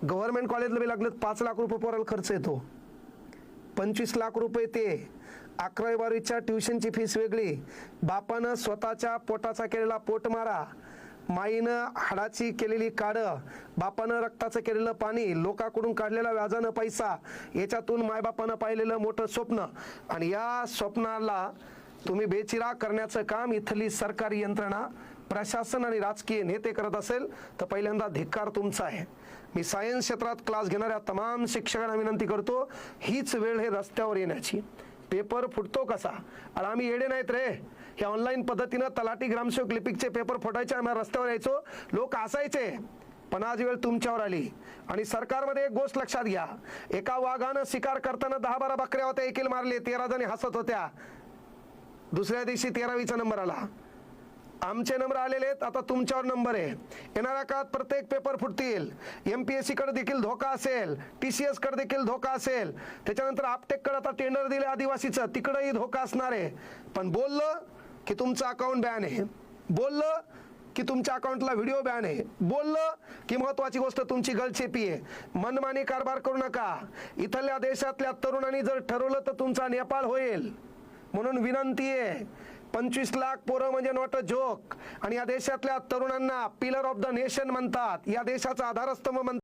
Government कॉलेजला बी लागलं 5 लाख रुपये पोराला खर्च येतो, 25 लाख रुपये ते 11वी-12वीच्या ट्युशनची फीस वेगळी, बापानं स्वतःच्या पोटाचा केलेला पोटमारा, माईनं हाडाची केलेली काढं, बापानं रक्ताचं केलेलं पाणी, लोकांकडून काढलेला व्याजानं पैसा, याच्यातून मायबापानं पाहिलेलं मोठं स्वप्न, आणि या स्वप्नाला तुम्ही बेचिराग करण्याचं काम इथली सरकारी यंत्रणा, प्रशासन आणि राजकीय नेते करत असेल तर पहिल्यांदा धिक्कार तुमचा आहे. मी सायन्स क्षेत्रात क्लास घेणाऱ्या तमाम शिक्षकांना विनंती करतो, हीच वेळ हे रस्त्यावर येण्याची. पेपर फुटतो कसा? आणि आम्ही येडे नाहीत रे. हे ऑनलाईन पद्धतीनं तलाठी, ग्रामसेवक, लिपिकचे पेपर फुटायचे, आम्ही रस्त्यावर यायचो, लोक हसायचे. पण आज वेळ तुमच्यावर आली. आणि सरकारमध्ये एक गोष्ट लक्षात घ्या, एका वाघानं शिकार करताना 10-12 बकऱ्या होत्या, एकील मारले, 13 जणी हसत होत्या. दुसऱ्या दिवशी 13वीचा नंबर आला. आमचे नंबर आलेले आहेत, आता तुमच्यावर नंबर आहे. येणाऱ्या काळात प्रत्येक पेपर फुटतील. MPSC कडे देखील धोका असेल, TCS कडे देखील धोका असेल, त्याच्यानंतर आपटेक कडे आता टेंडर दिले आदिवासीचं, तिकडेही धोका असणार आहे. पण बोललं की तुमचं अकाउंट बॅन आहे, बोललं की तुमच्या अकाउंटला व्हिडिओ बॅन आहे, बोललं की महत्वाची गोष्ट तुमची गळचेपी आहे. मनमानी कारभार करू नका. इथल्या देशातल्या तरुणांनी जर ठरवलं तर तुमचा नेपाळ होईल. म्हणून विनंती आहे, 25 लाख पोरं म्हणजे नॉट अ जोक. आणि या देशातल्या तरुणांना पिलर ऑफ द नेशन म्हणतात, या देशाचा आधारस्तंभ म्हणतात.